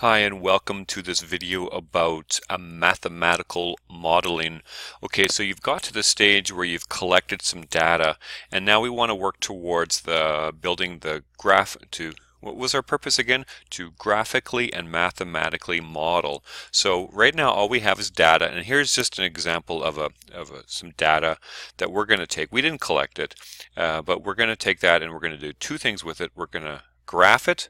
Hi, and welcome to this video about mathematical modeling. Okay, so you've got to the stage where you've collected some data, and now we want to work towards building the graph to, what was our purpose again? To graphically and mathematically model. So right now all we have is data, and here's just an example of some data that we're going to take. We didn't collect it, but we're going to take that and we're going to do two things with it. We're going to graph it.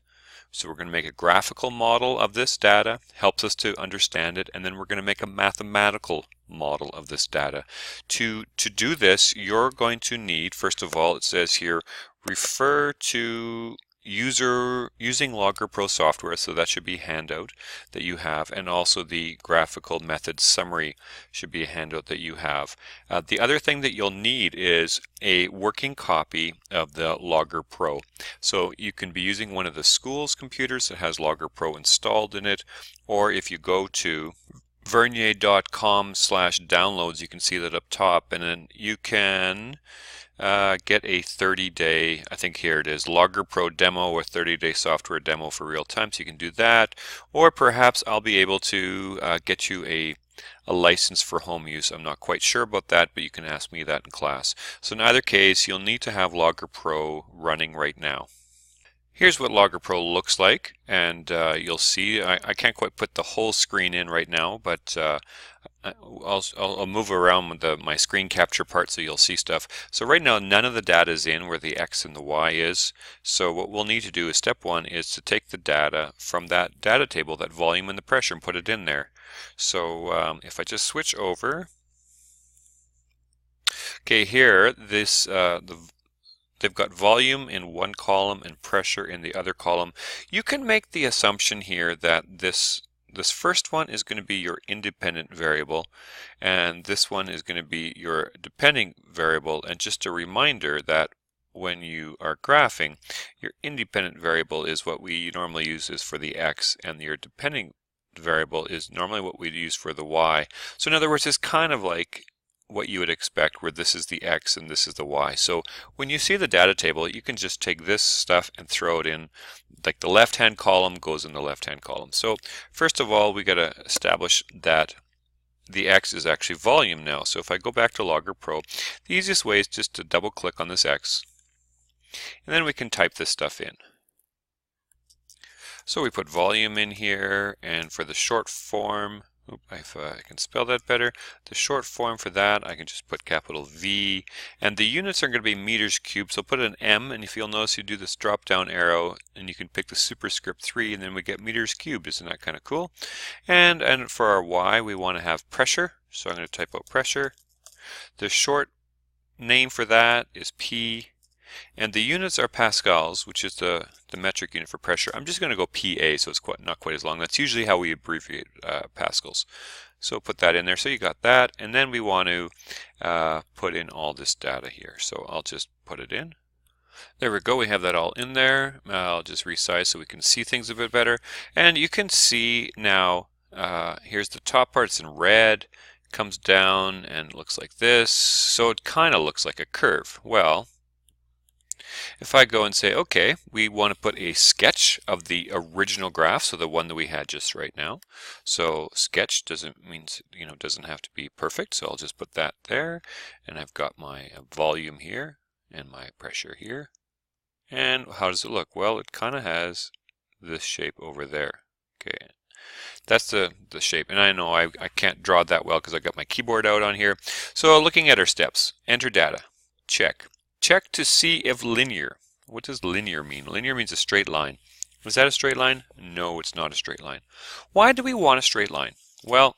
So we're going to make a graphical model of this data, helps us to understand it, and then we're going to make a mathematical model of this data. To do this, you're going to need, first of all, it says here, refer to using Logger Pro software, so that should be a handout that you have, and also the graphical method summary should be a handout that you have. The other thing that you'll need is a working copy of the Logger Pro. So you can be using one of the school's computers that has Logger Pro installed in it, or if you go to vernier.com/downloads, you can see that up top, and then you can get a 30-day, I think here it is, Logger Pro demo or 30-day software demo for real time, so you can do that. Or perhaps I'll be able to get you a license for home use. I'm not quite sure about that, but you can ask me that in class. So in either case, you'll need to have Logger Pro running right now. Here's what Logger Pro looks like, and you'll see I can't quite put the whole screen in right now, but I'll move around with my screen capture part so you'll see stuff. So right now none of the data is in where the X and the Y is. So what we'll need to do is step one is to take the data from that data table, that volume and the pressure, and put it in there. So if I just switch over, okay, here they've got volume in one column and pressure in the other column. You can make the assumption here that this first one is going to be your independent variable, and this one is going to be your dependent variable. And just a reminder that when you are graphing, your independent variable is what we normally use is for the X, and your dependent variable is normally what we use for the Y. So in other words, it's kind of like what you would expect, where this is the X and this is the Y. So when you see the data table, you can just take this stuff and throw it in, like the left hand column goes in the left hand column. So first of all, we got to establish that the X is actually volume now. So if I go back to Logger Pro, the easiest way is just to double click on this X, and then we can type this stuff in. So we put volume in here, and for the short form, if I can spell that better, the short form for that, I can just put capital V, and the units are going to be meters cubed, so put an M, and if you'll notice, you do this drop down arrow, and you can pick the superscript 3, and then we get meters cubed. Isn't that kind of cool? And for our Y, we want to have pressure, so I'm going to type out pressure. The short name for that is P, and the units are pascals, which is the metric unit for pressure. I'm just going to go PA, so it's not quite as long. That's usually how we abbreviate pascals. So put that in there. So you got that, and then we want to put in all this data here. So I'll just put it in. There we go. We have that all in there. I'll just resize so we can see things a bit better. And you can see now, here's the top part. It's in red. Comes down and looks like this. So it kind of looks like a curve. Well, if I go and say, okay, we want to put a sketch of the original graph, so the one that we had just right now. So sketch doesn't have to be perfect, so I'll just put that there, and I've got my volume here and my pressure here. And how does it look? Well, it kind of has this shape over there. Okay, that's the shape, and I know I can't draw it that well because I got my keyboard out on here. So looking at our steps, enter data, check. Check to see if linear. What does linear mean? Linear means a straight line. Is that a straight line? No, it's not a straight line. Why do we want a straight line? Well,